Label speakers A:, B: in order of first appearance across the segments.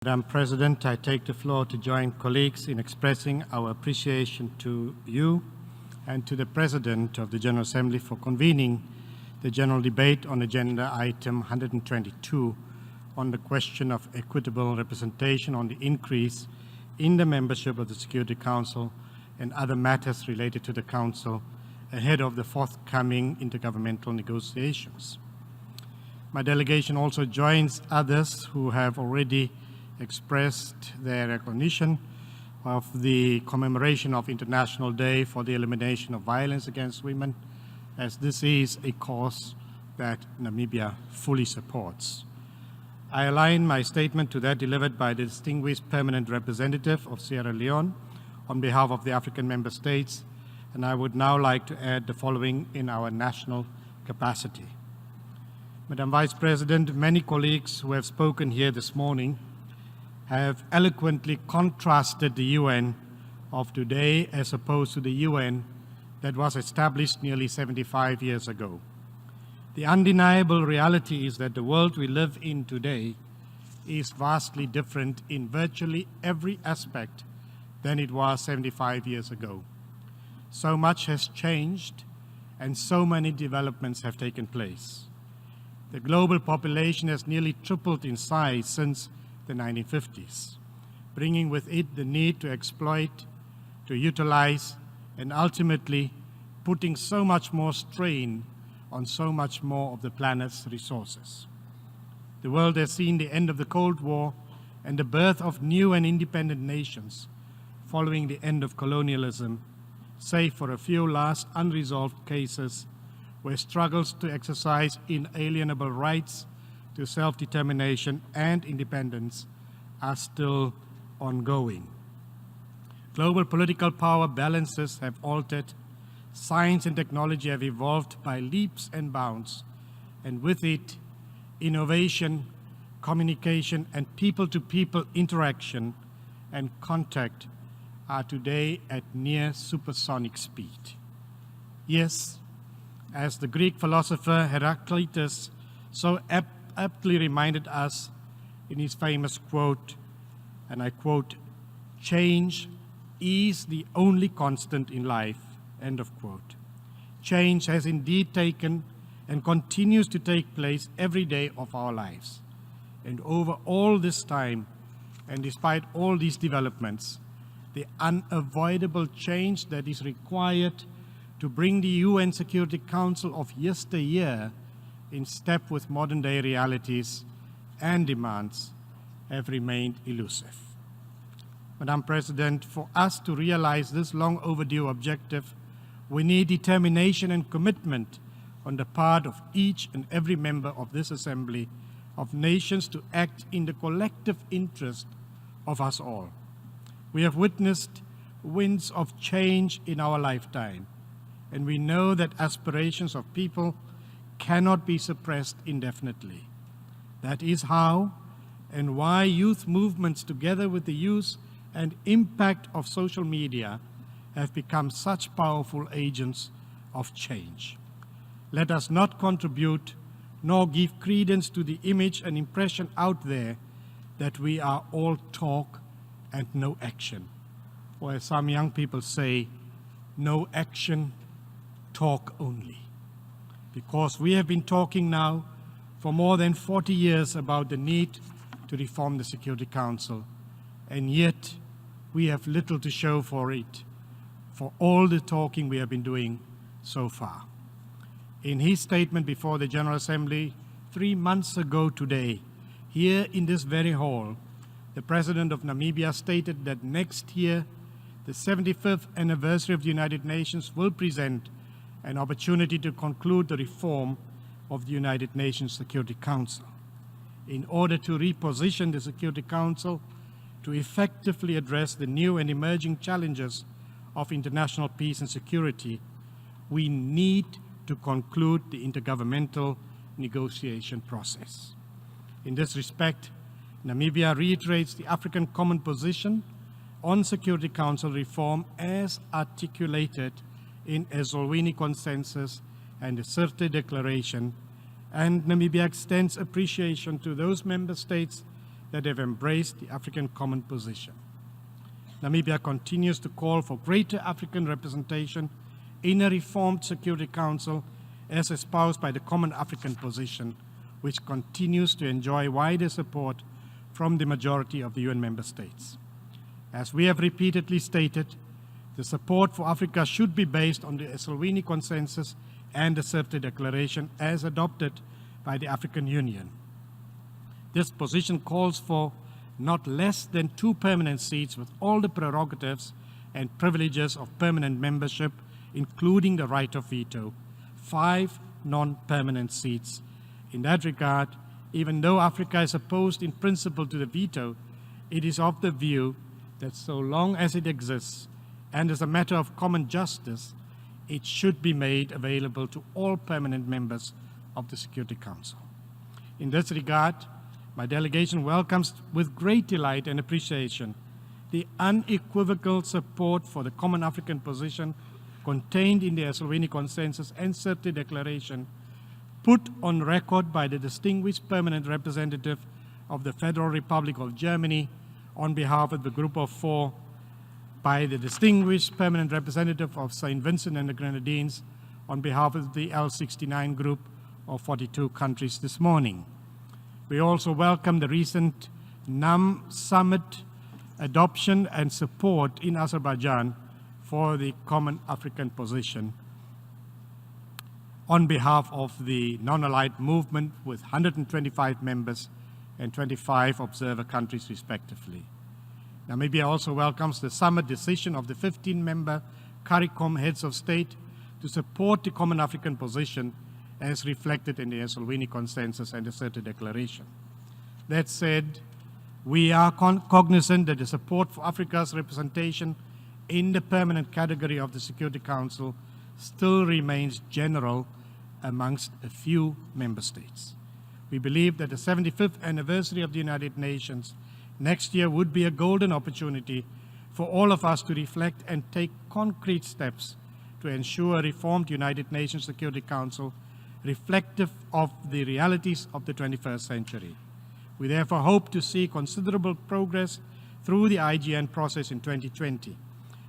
A: Madam President, I take the floor to join colleagues in expressing our appreciation to you and to the President of the General Assembly for convening the general debate on agenda item 122 on the question of equitable representation on the increase in the membership of the Security Council and other matters related to the Council ahead of the forthcoming intergovernmental negotiations. My delegation also joins others who have already expressed their recognition of the commemoration of International Day for the Elimination of Violence Against Women, as this is a cause that Namibia fully supports. I align my statement to that delivered by the distinguished permanent representative of Sierra Leone on behalf of the African member states, and I would now like to add the following in our national capacity. Madam Vice President, many colleagues who have spoken here this morning have eloquently contrasted the UN of today as opposed to the UN that was established nearly 75 years ago. The undeniable reality is that the world we live in today is vastly different in virtually every aspect than it was 75 years ago. So much has changed and so many developments have taken place. The global population has nearly tripled in size since the 1950s, bringing with it the need to exploit, to utilize, and ultimately putting so much more strain on so much more of the planet's resources. The world has seen the end of the Cold War and the birth of new and independent nations following the end of colonialism, save for a few last unresolved cases where struggles to exercise inalienable rights to self-determination and independence are still ongoing. Global political power balances have altered, science and technology have evolved by leaps and bounds, and with it, innovation, communication, and people-to-people interaction and contact are today at near supersonic speed. Yes, as the Greek philosopher Heraclitus so aptly reminded us in his famous quote, and I quote, "Change is the only constant in life," end of quote. Change has indeed taken and continues to take place every day of our lives. And over all this time, and despite all these developments, the unavoidable change that is required to bring the UN Security Council of yesteryear in step with modern-day realities and demands have remained elusive. Madam President, for us to realize this long overdue objective, we need determination and commitment on the part of each and every member of this Assembly of Nations to act in the collective interest of us all. We have witnessed winds of change in our lifetime, and we know that aspirations of people cannot be suppressed indefinitely. That is how and why youth movements, together with the use and impact of social media, have become such powerful agents of change. Let us not contribute nor give credence to the image and impression out there that we are all talk and no action. Or as some young people say, no action, talk only. Because we have been talking now for more than 40 years about the need to reform the Security Council, and yet we have little to show for it, for all the talking we have been doing so far. In his statement before the General Assembly 3 months ago today, here in this very hall, the President of Namibia stated that next year, the 75th anniversary of the United Nations will present an opportunity to conclude the reform of the United Nations Security Council. In order to reposition the Security Council to effectively address the new and emerging challenges of international peace and security, we need to conclude the intergovernmental negotiation process. In this respect, Namibia reiterates the African common position on Security Council reform as articulated in Ezulwini Consensus and the Sirte Declaration, and Namibia extends appreciation to those member states that have embraced the African common position. Namibia continues to call for greater African representation in a reformed Security Council as espoused by the Common African Position, which continues to enjoy wider support from the majority of the UN member states. As we have repeatedly stated, the support for Africa should be based on the Esselwini Consensus and the Sirte Declaration as adopted by the African Union. This position calls for not less than 2 permanent seats with all the prerogatives and privileges of permanent membership, including the right of veto, 5 non-permanent seats. In that regard, even though Africa is opposed in principle to the veto, it is of the view that so long as it exists and as a matter of common justice, it should be made available to all permanent members of the Security Council. In this regard, my delegation welcomes with great delight and appreciation the unequivocal support for the Common African Position contained in the Esselwini Consensus and Sirte Declaration, put on record by the distinguished permanent representative of the Federal Republic of Germany on behalf of the Group of 4, by the distinguished permanent representative of St. Vincent and the Grenadines on behalf of the L69 group of 42 countries this morning. We also welcome the recent NAM summit adoption and support in Azerbaijan for the Common African Position on behalf of the non-aligned movement with 125 members and 25 observer countries respectively. Namibia also welcomes the summit decision of the 15-member CARICOM heads of state to support the Common African Position as reflected in the Esselwini Consensus and the Sirte Declaration. That said, we are cognizant that the support for Africa's representation in the permanent category of the Security Council still remains general amongst a few member states. We believe that the 75th anniversary of the United Nations next year would be a golden opportunity for all of us to reflect and take concrete steps to ensure a reformed United Nations Security Council reflective of the realities of the 21st century. We therefore hope to see considerable progress through the IGN process in 2020.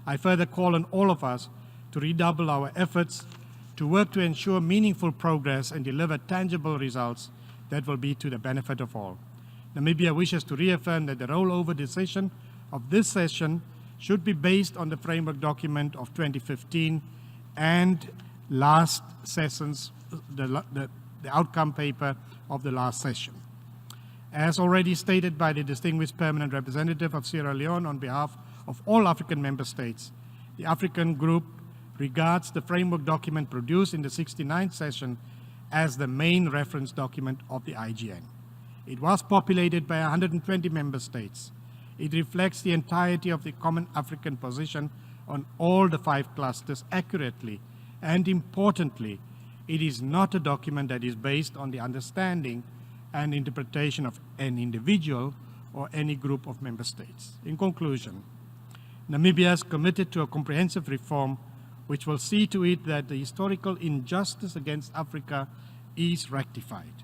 A: I further call on all of us to redouble our efforts to work to ensure meaningful progress and deliver tangible results that will be to the benefit of all. Namibia wishes to reaffirm that the rollover decision of this session should be based on the framework document of 2015 and last session's, the outcome paper of the last session. As already stated by the distinguished permanent representative of Sierra Leone on behalf of all African member states, the African Group regards the framework document produced in the 69th session as the main reference document of the IGN. It was populated by 120 member states. It reflects the entirety of the Common African Position on all the 5 clusters accurately, and importantly, it is not a document that is based on the understanding and interpretation of an individual or any group of member states. In conclusion, Namibia is committed to a comprehensive reform which will see to it that the historical injustice against Africa is rectified.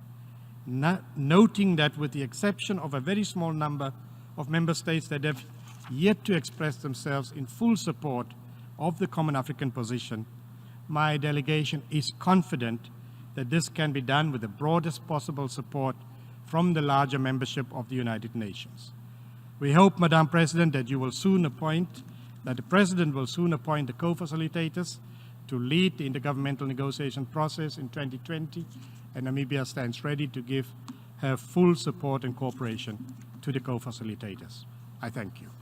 A: Noting that with the exception of a very small number of member states that have yet to express themselves in full support of the Common African Position, my delegation is confident that this can be done with the broadest possible support from the larger membership of the United Nations. We hope, Madam President, that you will soon appoint, that the President will soon appoint the co-facilitators to lead the intergovernmental negotiation process in 2020, and Namibia stands ready to give her full support and cooperation to the co-facilitators. I thank you.